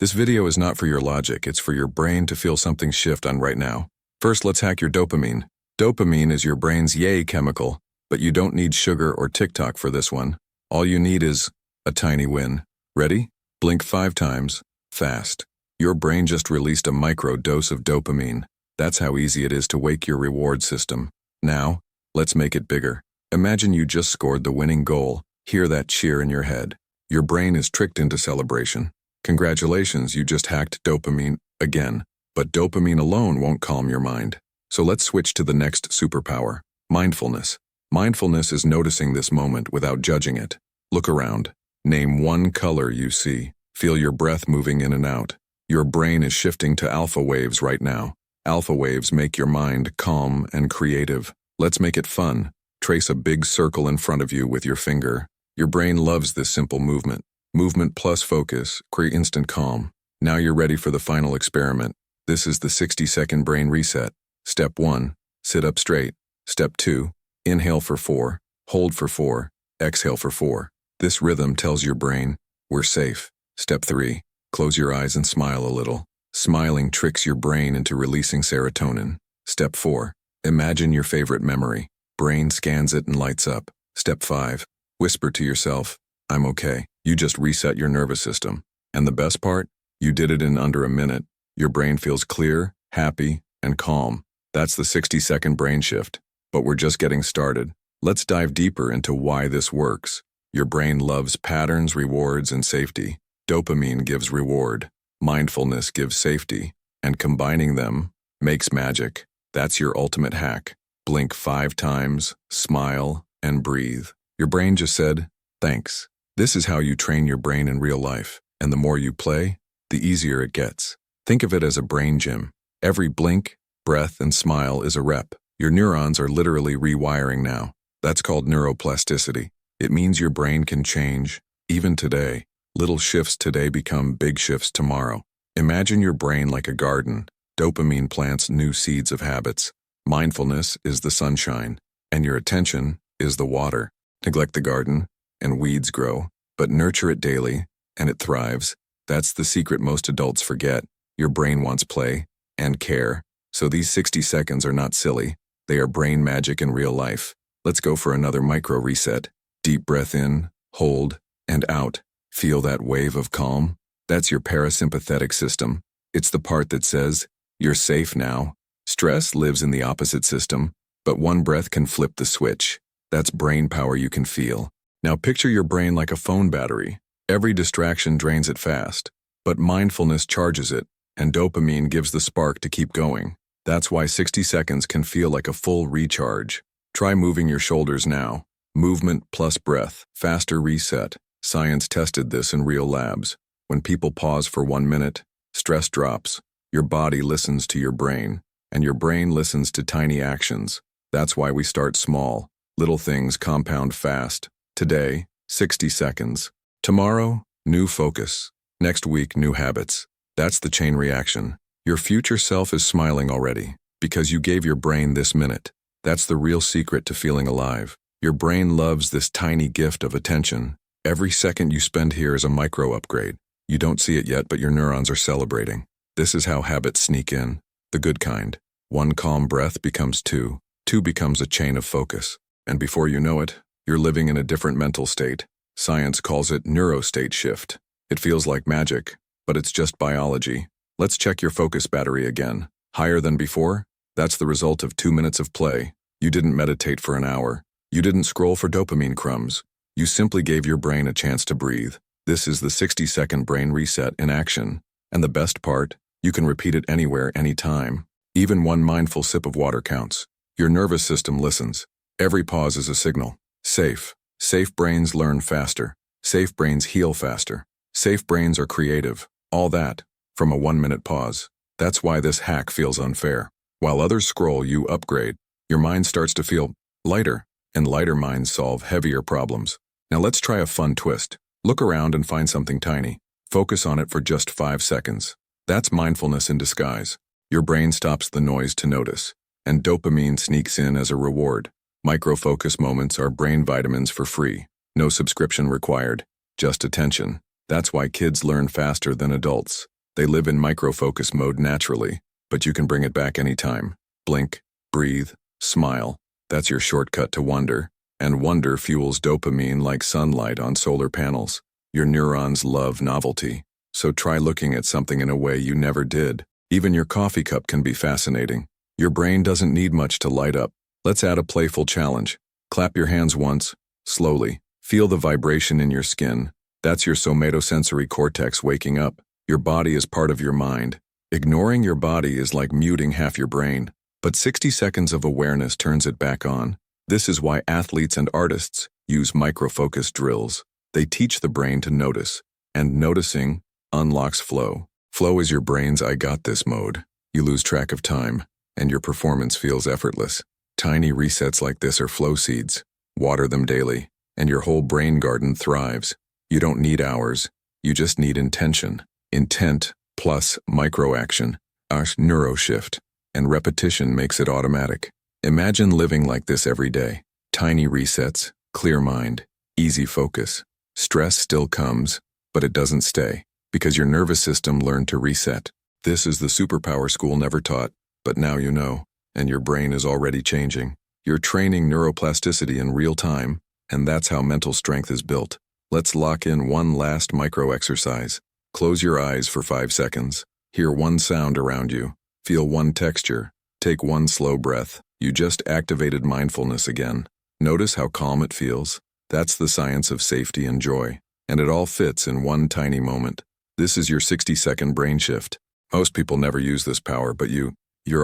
This video is not for your logic, it's for your brain to feel something shift on right now. First, let's hack your dopamine. Dopamine is your brain's yay chemical, but you don't need sugar or TikTok for this one. All you need is a tiny win. Ready? Blink 5 times, fast. Your brain just released a micro dose of dopamine. That's how easy it is to wake your reward system. Now, let's make it bigger. Imagine you just scored the winning goal. Hear that cheer in your head. Your brain is tricked into celebration. Congratulations, you just hacked dopamine again. But dopamine alone won't calm your mind. So let's switch to the next superpower, mindfulness. Mindfulness is noticing this moment without judging it. Look around. Name one color you see. Feel your breath moving in and out. Your brain is shifting to alpha waves right now. Alpha waves make your mind calm and creative. Let's make it fun. Trace a big circle in front of you with your finger. Your brain loves this simple movement. Movement plus focus, create instant calm. Now you're ready for the final experiment. This is the 60-second brain reset. Step 1, sit up straight. Step 2, inhale for 4, hold for 4, exhale for 4. This rhythm tells your brain, we're safe. Step 3, close your eyes and smile a little. Smiling tricks your brain into releasing serotonin. Step 4, imagine your favorite memory. Brain scans it and lights up. Step 5, whisper to yourself, I'm okay. You just reset your nervous system. And the best part? You did it in under a minute. Your brain feels clear, happy, and calm. That's the 60-second brain shift. But we're just getting started. Let's dive deeper into why this works. Your brain loves patterns, rewards, and safety. Dopamine gives reward. Mindfulness gives safety. And combining them makes magic. That's your ultimate hack. Blink 5 times, smile, and breathe. Your brain just said, thanks. This is how you train your brain in real life. And the more you play, the easier it gets. Think of it as a brain gym. Every blink, breath, and smile is a rep. Your neurons are literally rewiring now. That's called neuroplasticity. It means your brain can change, even today. Little shifts today become big shifts tomorrow. Imagine your brain like a garden. Dopamine plants new seeds of habits. Mindfulness is the sunshine, and your attention is the water. Neglect the garden, and weeds grow, but nurture it daily, and it thrives. That's the secret most adults forget. Your brain wants play and care. So these 60 seconds are not silly. They are brain magic in real life. Let's go for another micro reset. Deep breath in, hold, and out. Feel that wave of calm? That's your parasympathetic system. It's the part that says, you're safe now. Stress lives in the opposite system, but one breath can flip the switch. That's brain power you can feel. Now picture your brain like a phone battery. Every distraction drains it fast, but mindfulness charges it, and dopamine gives the spark to keep going. That's why 60 seconds can feel like a full recharge. Try moving your shoulders now. Movement plus breath, faster reset. Science tested this in real labs. When people pause for 1 minute, stress drops. Your body listens to your brain, and your brain listens to tiny actions. That's why we start small. Little things compound fast. Today, 60 seconds. Tomorrow, new focus. Next week, new habits. That's the chain reaction. Your future self is smiling already because you gave your brain this minute. That's the real secret to feeling alive. Your brain loves this tiny gift of attention. Every second you spend here is a micro upgrade. You don't see it yet, but your neurons are celebrating. This is how habits sneak in, the good kind. 1 calm breath becomes 2. 2 becomes a chain of focus. And before you know it, you're living in a different mental state. Science calls it neurostate shift. It feels like magic, but it's just biology. Let's check your focus battery again. Higher than before? That's the result of 2 minutes of play. You didn't meditate for an hour. You didn't scroll for dopamine crumbs. You simply gave your brain a chance to breathe. This is the 60-second brain reset in action. And the best part, you can repeat it anywhere, anytime. Even 1 mindful sip of water counts. Your nervous system listens. Every pause is a signal. Safe. Safe brains learn faster. Safe brains heal faster. Safe brains are creative. All that from a 1-minute pause. That's why this hack feels unfair. While others scroll, you upgrade. Your mind starts to feel lighter, and lighter minds solve heavier problems. Now let's try a fun twist. Look around and find something tiny. Focus on it for just 5 seconds. That's mindfulness in disguise. Your brain stops the noise to notice, and dopamine sneaks in as a reward. Micro-focus moments are brain vitamins for free. No subscription required, just attention. That's why kids learn faster than adults. They live in micro-focus mode naturally, but you can bring it back anytime. Blink, breathe, smile. That's your shortcut to wonder. And wonder fuels dopamine like sunlight on solar panels. Your neurons love novelty. So try looking at something in a way you never did. Even your coffee cup can be fascinating. Your brain doesn't need much to light up. Let's add a playful challenge. Clap your hands once, slowly. Feel the vibration in your skin. That's your somatosensory cortex waking up. Your body is part of your mind. Ignoring your body is like muting half your brain. But 60 seconds of awareness turns it back on. This is why athletes and artists use micro-focus drills. They teach the brain to notice. And noticing unlocks flow. Flow is your brain's I got this mode. You lose track of time, and your performance feels effortless. Tiny resets like this are flow seeds. Water them daily, and your whole brain garden thrives. You don't need hours. You just need intention. Intent plus micro-action, a neuroshift, and repetition makes it automatic. Imagine living like this every day. Tiny resets, clear mind, easy focus. Stress still comes, but it doesn't stay, because your nervous system learned to reset. This is the superpower school never taught, but now you know, and your brain is already changing. You're training neuroplasticity in real time, and that's how mental strength is built. Let's lock in one last micro-exercise. Close your eyes for 5 seconds. Hear one sound around you. Feel one texture. Take one slow breath. You just activated mindfulness again. Notice how calm it feels. That's the science of safety and joy. And it all fits in one tiny moment. This is your 60-second brain shift. Most people never use this power, but you're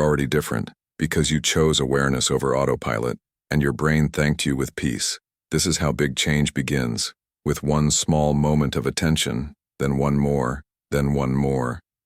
already different, because you chose awareness over autopilot, and your brain thanked you with peace. This is how big change begins, with one small moment of attention, then one more,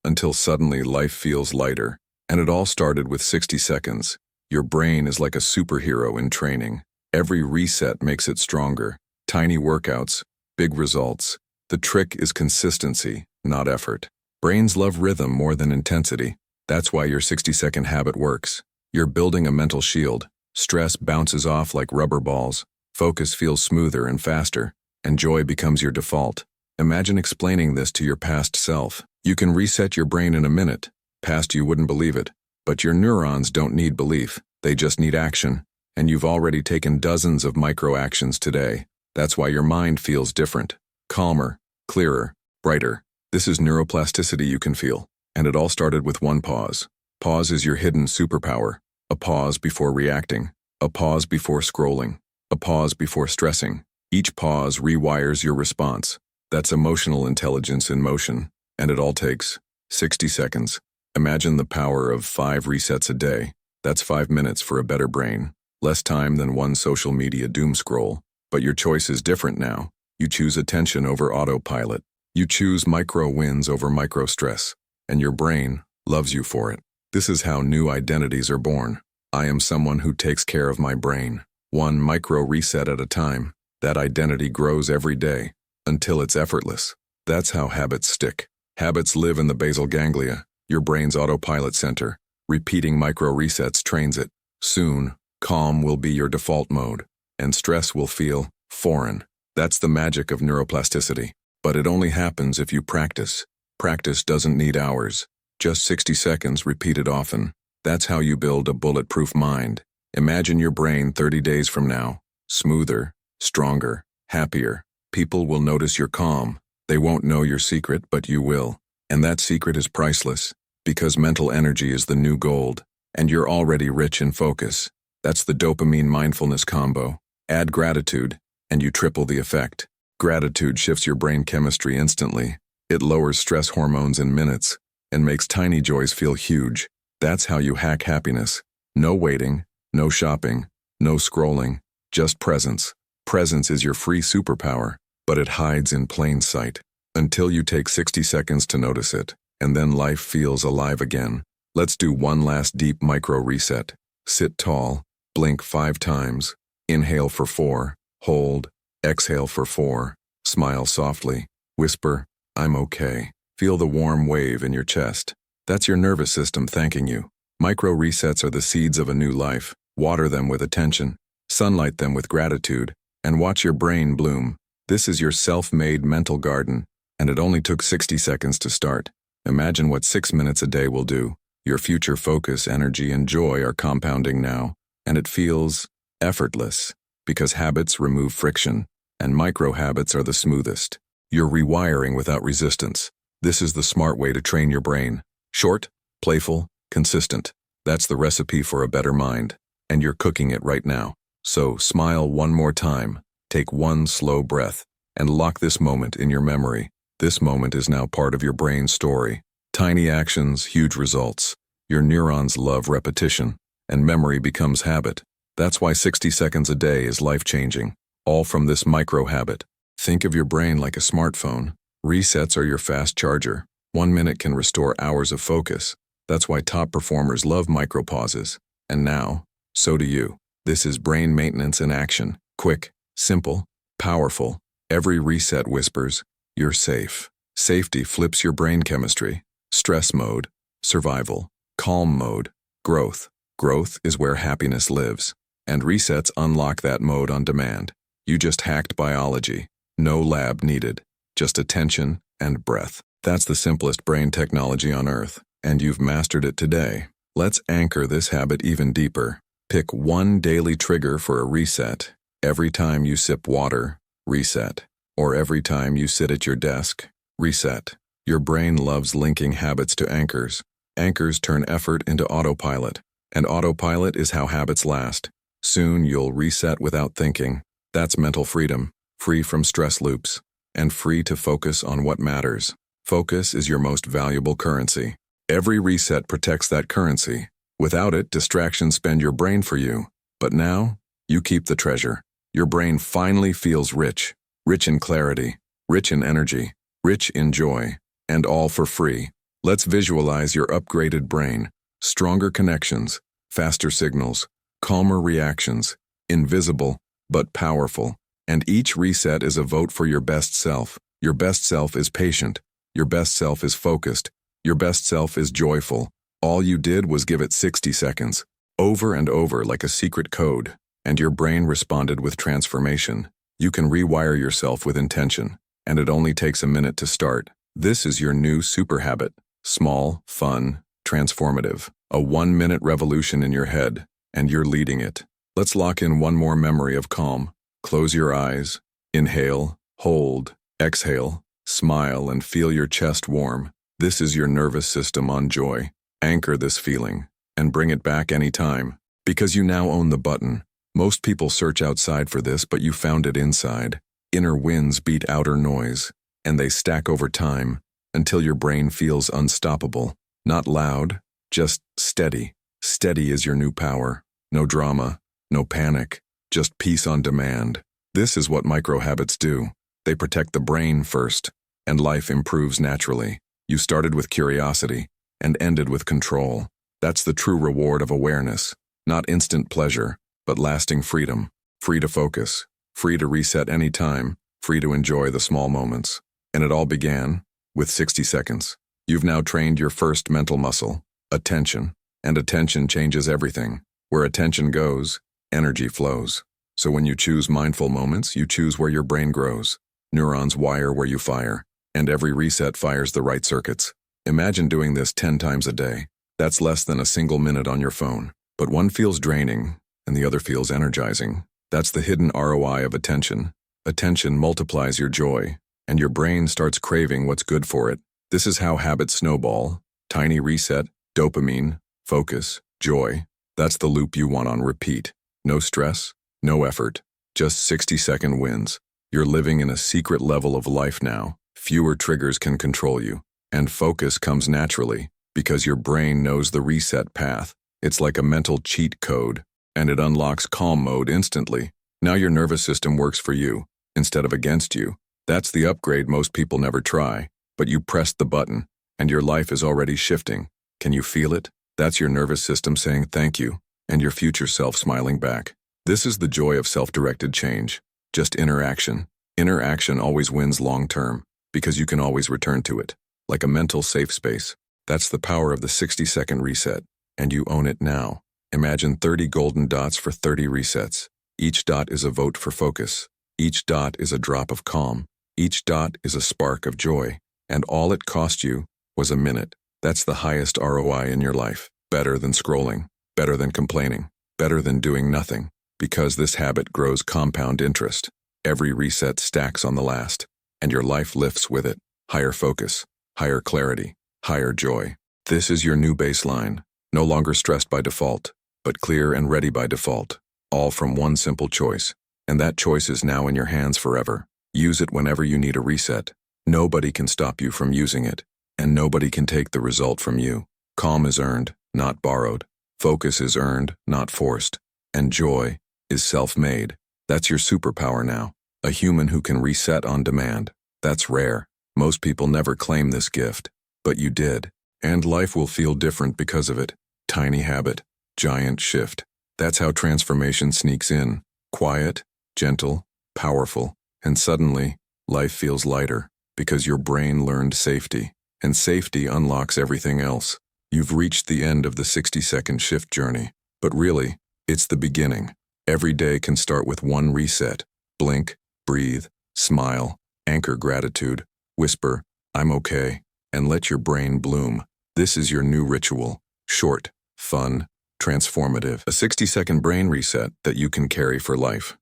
until suddenly life feels lighter. And it all started with 60 seconds. Your brain is like a superhero in training. Every reset makes it stronger. Tiny workouts, big results. The trick is consistency, not effort. Brains love rhythm more than intensity. That's why your 60-second habit works. You're building a mental shield. Stress bounces off like rubber balls. Focus feels smoother and faster, and joy becomes your default. Imagine explaining this to your past self. You can reset your brain in a minute. Past you wouldn't believe it. But your neurons don't need belief. They just need action. And you've already taken dozens of micro-actions today. That's why your mind feels different. Calmer, clearer, brighter. This is neuroplasticity you can feel. And it all started with one pause. Pause is your hidden superpower. A pause before reacting. A pause before scrolling. A pause before stressing. Each pause rewires your response. That's emotional intelligence in motion. And it all takes 60 seconds. Imagine the power of 5 resets a day. That's 5 minutes for a better brain. Less time than one social media doom scroll. But your choice is different now. You choose attention over autopilot. You choose micro wins over micro stress. And your brain loves you for it. This is how new identities are born. I am someone who takes care of my brain. One micro reset at a time. That identity grows every day, until it's effortless. That's how habits stick. Habits live in the basal ganglia, your brain's autopilot center. Repeating micro resets trains it. Soon, calm will be your default mode, and stress will feel foreign. That's the magic of neuroplasticity. But it only happens if you practice. Practice doesn't need hours. Just 60 seconds repeated often. That's how you build a bulletproof mind. Imagine your brain 30 days from now. Smoother, stronger, happier. People will notice you're calm. They won't know your secret, but you will. And that secret is priceless, because mental energy is the new gold, and you're already rich in focus. That's the dopamine mindfulness combo. Add gratitude, and you triple the effect. Gratitude shifts your brain chemistry instantly. It lowers stress hormones in minutes, and makes tiny joys feel huge. That's how you hack happiness. No waiting, no shopping, no scrolling, just presence. Presence is your free superpower, but it hides in plain sight. Until you take 60 seconds to notice it, and then life feels alive again. Let's do one last deep micro reset. Sit tall, blink 5 times, inhale for 4, hold, exhale for 4, smile softly, whisper, I'm okay. Feel the warm wave in your chest. That's your nervous system thanking you. Micro resets are the seeds of a new life. Water them with attention, sunlight them with gratitude, and watch your brain bloom. This is your self-made mental garden, and it only took 60 seconds to start. Imagine what 6 minutes a day will do. Your future focus, energy, and joy are compounding now, and it feels effortless because habits remove friction, and micro habits are the smoothest. You're rewiring without resistance. This is the smart way to train your brain. Short, playful, consistent. That's the recipe for a better mind, and you're cooking it right now. So smile one more time, take one slow breath, and lock this moment in your memory. This moment is now part of your brain's story. Tiny actions, huge results. Your neurons love repetition, and memory becomes habit. That's why 60 seconds a day is life-changing, all from this micro habit. Think of your brain like a smartphone. Resets are your fast charger. 1 minute can restore hours of focus. That's why top performers love micro pauses. And now, so do you. This is brain maintenance in action. Quick, simple, powerful. Every reset whispers, you're safe. Safety flips your brain chemistry. Stress mode, survival. Calm mode, growth. Growth is where happiness lives. And resets unlock that mode on demand. You just hacked biology. No lab needed. Just attention and breath. That's the simplest brain technology on Earth, and you've mastered it today. Let's anchor this habit even deeper. Pick one daily trigger for a reset. Every time you sip water, reset. Or every time you sit at your desk, reset. Your brain loves linking habits to anchors. Anchors turn effort into autopilot, and autopilot is how habits last. Soon you'll reset without thinking. That's mental freedom, free from stress loops, and free to focus on what matters. Focus is your most valuable currency. Every reset protects that currency. Without it, distractions spend your brain for you. But now, you keep the treasure. Your brain finally feels rich. Rich in clarity, rich in energy, rich in joy, and all for free. Let's visualize your upgraded brain. Stronger connections, faster signals, calmer reactions, invisible but powerful. And each reset is a vote for your best self. Your best self is patient. Your best self is focused. Your best self is joyful. All you did was give it 60 seconds, over and over like a secret code, and your brain responded with transformation. You can rewire yourself with intention, and it only takes a minute to start. This is your new super habit. Small, fun, transformative. A 1-minute revolution in your head, and you're leading it. Let's lock in one more memory of calm. Close your eyes, inhale, hold, exhale, smile, and feel your chest warm. This is your nervous system on joy. Anchor this feeling, and bring it back anytime, because you now own the button. Most people search outside for this, but you found it inside. Inner winds beat outer noise, and they stack over time until your brain feels unstoppable. Not loud, just steady. Steady is your new power. No drama, no panic, just peace on demand. This is what micro habits do. They protect the brain first, and life improves naturally. You started with curiosity and ended with control. That's the true reward of awareness. Not instant pleasure, but lasting freedom. Free to focus, free to reset anytime, free to enjoy the small moments. And it all began with 60 seconds. You've now trained your first mental muscle, attention. And attention changes everything. Where attention goes, energy flows. So when you choose mindful moments, you choose where your brain grows. Neurons wire where you fire, and every reset fires the right circuits. Imagine doing this 10 times a day. That's less than a single minute on your phone. But one feels draining, and the other feels energizing. That's the hidden ROI of attention. Attention multiplies your joy, and your brain starts craving what's good for it. This is how habits snowball. Tiny reset, dopamine, focus, joy. That's the loop you want on repeat. No stress, no effort, just 60-second wins. You're living in a secret level of life now. Fewer triggers can control you. And focus comes naturally, because your brain knows the reset path. It's like a mental cheat code, and it unlocks calm mode instantly. Now your nervous system works for you, instead of against you. That's the upgrade most people never try, but you pressed the button, and your life is already shifting. Can you feel it? That's your nervous system saying thank you, and your future self smiling back. This is the joy of self-directed change. Just interaction. Interaction always wins long-term, because you can always return to it. Like a mental safe space. That's the power of the 60-second reset, and you own it now. Imagine 30 golden dots for 30 resets. Each dot is a vote for focus. Each dot is a drop of calm, Each dot is a spark of joy, and all it cost you was a minute. That's the highest ROI in your life. Better than scrolling, better than complaining, better than doing nothing, because this habit grows compound interest. Every reset stacks on the last, and your life lifts with it. Higher focus, higher clarity, higher joy. This is your new baseline, no longer stressed by default, but clear and ready by default, all from one simple choice. And that choice is now in your hands forever. Use it whenever you need a reset. Nobody can stop you from using it, and nobody can take the result from you. Calm is earned, not borrowed. Focus is earned, not forced. And joy is self-made. That's your superpower now. A human who can reset on demand. That's rare. Most people never claim this gift, but you did. And life will feel different because of it. Tiny habit, giant shift. That's how transformation sneaks in. Quiet, gentle, powerful, and suddenly, life feels lighter because your brain learned safety, and safety unlocks everything else. You've reached the end of the 60-second shift journey, but really, it's the beginning. Every day can start with one reset. Blink, breathe, smile, anchor gratitude, whisper, "I'm okay," and let your brain bloom. This is your new ritual. Short, fun, transformative. A 60-second brain reset that you can carry for life.